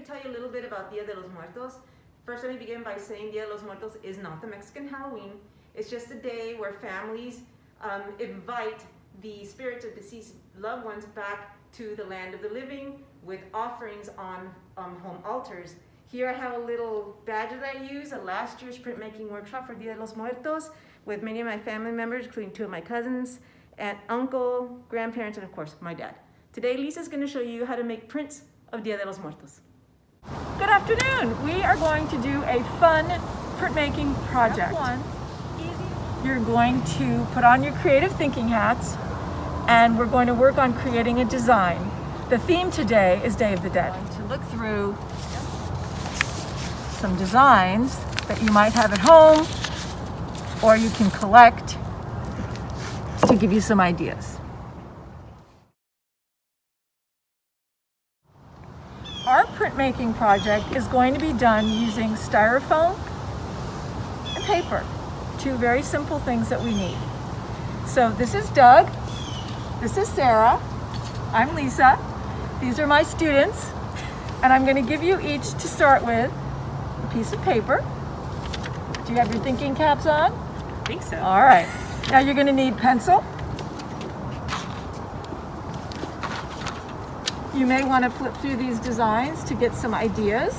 to tell you a little bit about Dia de los Muertos. First, let me begin by saying Dia de los Muertos is not the Mexican Halloween. It's just a day where families invite the spirits of deceased loved ones back to the land of the living with offerings on home altars. Here I have a little badge that I use at last year's printmaking workshop for Dia de los Muertos with many of my family members, including 2 of my cousins, aunt, uncle, grandparents, and of course, my dad. Today, Lisa's going to show you how to make prints of Dia de los Muertos. Good afternoon. We are going to do a fun printmaking project. You're going to put on your creative thinking hats and we're going to work on creating a design. The theme today is Day of the Dead. I'm going to look through some designs that you might have at home or you can collect to give you some ideas. Our printmaking project is going to be done using styrofoam and paper, 2 very simple things that we need. So this is Doug, this is Sarah, I'm Lisa, these are my students, and I'm going to give you each to start with a piece of paper. Do you have your thinking caps on? I think so. All right, now you're going to need pencil. You may want to flip through these designs to get some ideas.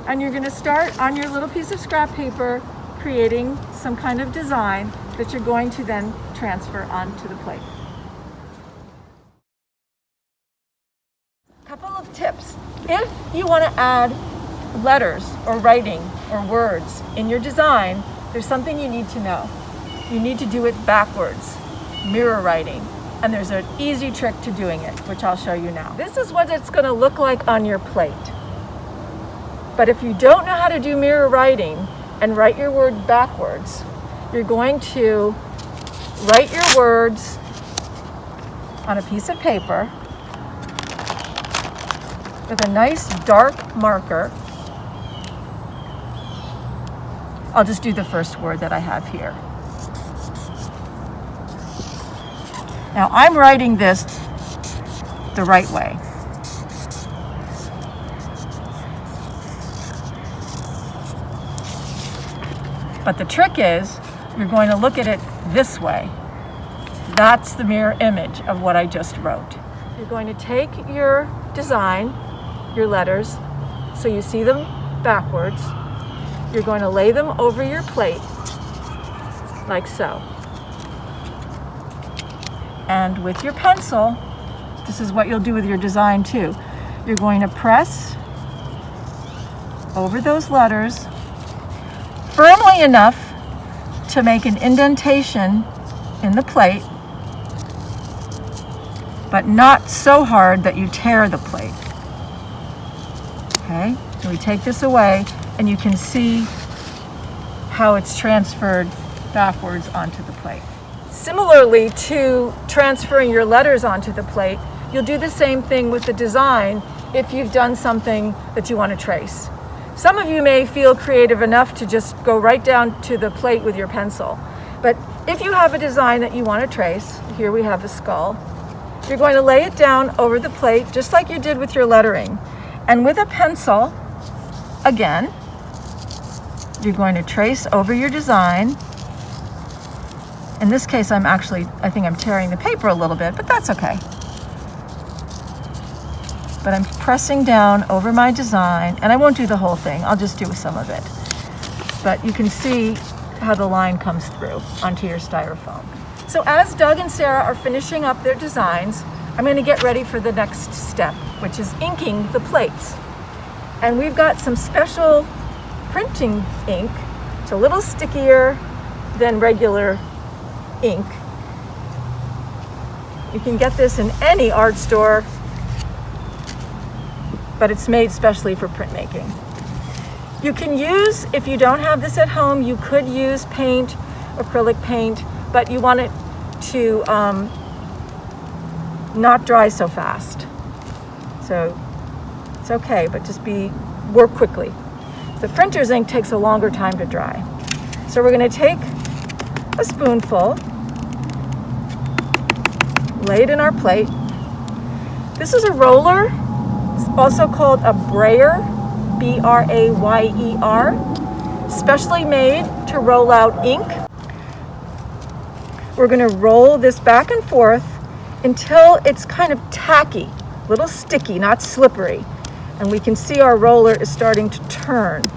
And you're going to start on your little piece of scrap paper creating some kind of design that you're going to then transfer onto the plate. Couple of tips. If you want to add letters or writing or words in your design, there's something you need to know. You need to do it backwards, mirror writing. And there's an easy trick to doing it, which I'll show you now. This is what it's going to look like on your plate. But if you don't know how to do mirror writing and write your word backwards, you're going to write your words on a piece of paper with a nice dark marker. I'll just do the first word that I have here. Now I'm writing this the right way. But the trick is you're going to look at it this way. That's the mirror image of what I just wrote. You're going to take your design, your letters, so you see them backwards. You're going to lay them over your plate like so. And with your pencil, this is what you'll do with your design too. You're going to press over those letters firmly enough to make an indentation in the plate, but not so hard that you tear the plate. Okay, so we take this away and you can see how it's transferred backwards onto the plate. Similarly to transferring your letters onto the plate, you'll do the same thing with the design if you've done something that you want to trace. Some of you may feel creative enough to just go right down to the plate with your pencil. But if you have a design that you want to trace, here we have a skull, you're going to lay it down over the plate just like you did with your lettering. And with a pencil, again, you're going to trace over your design. In this case, I think I'm tearing the paper a little bit, but that's okay. But I'm pressing down over my design, and I won't do the whole thing, I'll just do some of it. But you can see how the line comes through onto your styrofoam. So as Doug and Sarah are finishing up their designs, I'm going to get ready for the next step, which is inking the plates. And we've got some special printing ink. It's a little stickier than regular ink. You can get this in any art store, but it's made specially for printmaking. You can use, if you don't have this at home, you could use paint, acrylic paint, but you want it to not dry so fast. So it's okay, but just work quickly. The printer's ink takes a longer time to dry. So we're going to take a spoonful, lay it in our plate. This is a roller. also called a brayer, B-R-A-Y-E-R, specially made to roll out ink. We're going to roll this back and forth until it's kind of tacky, a little sticky, not slippery. And we can see our roller is starting to turn.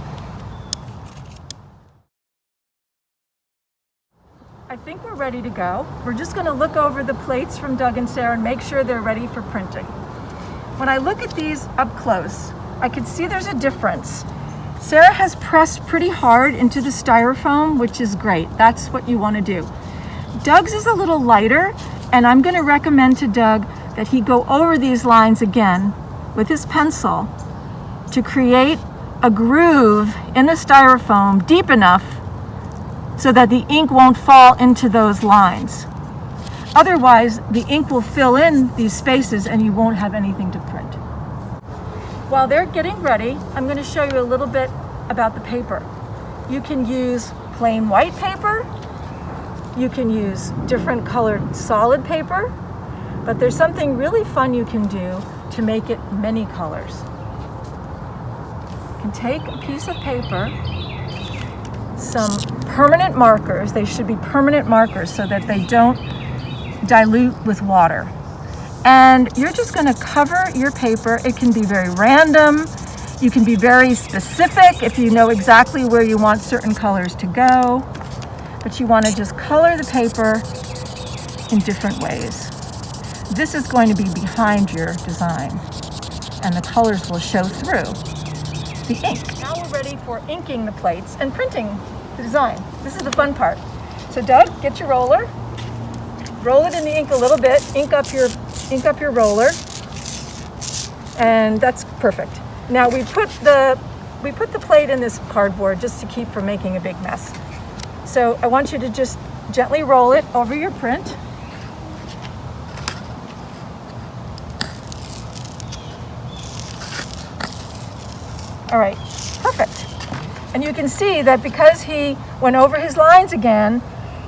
I think we're ready to go. We're just going to look over the plates from Doug and Sarah and make sure they're ready for printing. When I look at these up close, I can see there's a difference. Sarah has pressed pretty hard into the styrofoam, which is great. That's what you want to do. Doug's is a little lighter, and I'm going to recommend to Doug that he go over these lines again with his pencil to create a groove in the styrofoam deep enough so that the ink won't fall into those lines. Otherwise, the ink will fill in these spaces and you won't have anything to print. While they're getting ready, I'm going to show you a little bit about the paper. You can use plain white paper. You can use different colored solid paper, but there's something really fun you can do to make it many colors. You can take a piece of paper, some permanent markers. They should be permanent markers so that they don't dilute with water. And you're just going to cover your paper. It can be very random. You can be very specific if you know exactly where you want certain colors to go. But you want to just color the paper in different ways. This is going to be behind your design, and the colors will show through the ink. Now we're ready for inking the plates and printing the design. This is the fun part. So Doug, get your roller, roll it in the ink a little bit, ink up your roller, and that's perfect. Now we put the plate in this cardboard just to keep from making a big mess. So I want you to just gently roll it over your print. All right, perfect. And you can see that because he went over his lines again,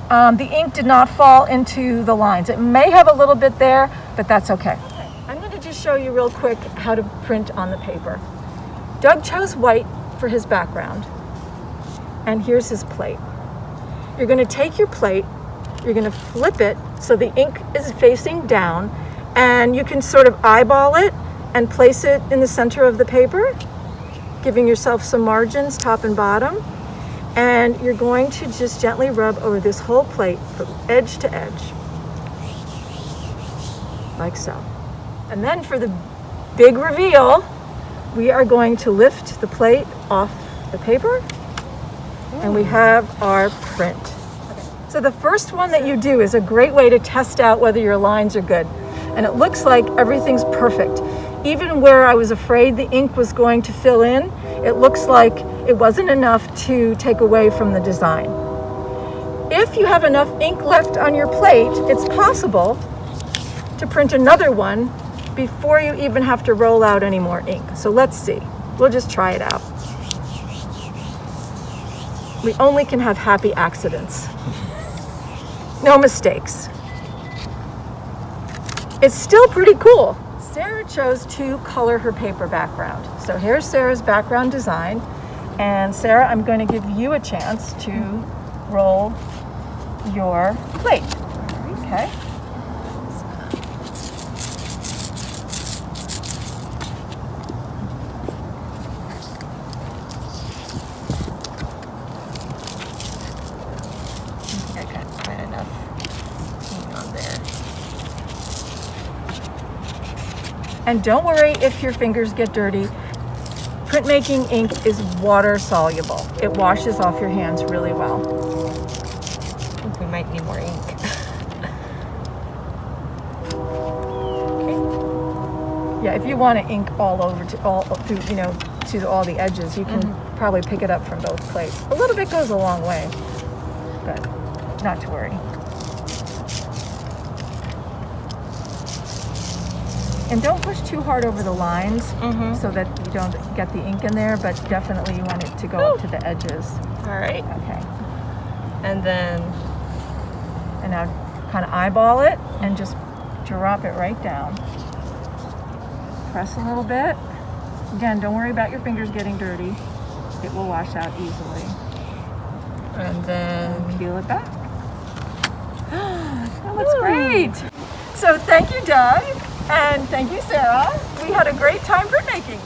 the ink did not fall into the lines. It may have a little bit there, but that's okay. I'm going to just show you real quick how to print on the paper. Doug chose white for his background, and here's his plate. You're going to take your plate, you're going to flip it so the ink is facing down, and you can sort of eyeball it and place it in the center of the paper, giving yourself some margins top and bottom. And you're going to just gently rub over this whole plate from edge to edge, like so. And then for the big reveal, we are going to lift the plate off the paper, and we have our print. So the first one that you do is a great way to test out whether your lines are good. And it looks like everything's perfect. Even where I was afraid the ink was going to fill in, it looks like it wasn't enough to take away from the design. If you have enough ink left on your plate, it's possible to print another one before you even have to roll out any more ink. So let's see. We'll just try it out. We only can have happy accidents. No mistakes. It's still pretty cool. Sarah chose to color her paper background. So here's Sarah's background design. And Sarah, I'm going to give you a chance to roll your plate. Okay. I can't find enough ink on there. And don't worry if your fingers get dirty. Printmaking ink is water soluble. It washes off your hands really well. I think we might need more ink. Okay. Yeah, if you want to ink all over to all through, to all the edges, you can probably pick it up from both plates. A little bit goes a long way, but not to worry. And don't push too hard over the lines so that you don't get the ink in there, but definitely you want it to go up to the edges. All right. Okay. And then... And now kind of eyeball it and just drop it right down. Press a little bit. Again, don't worry about your fingers getting dirty. It will wash out easily. And then Peel it back. That looks great. So thank you, Doug, and thank you, Sarah. We had a great time printmaking.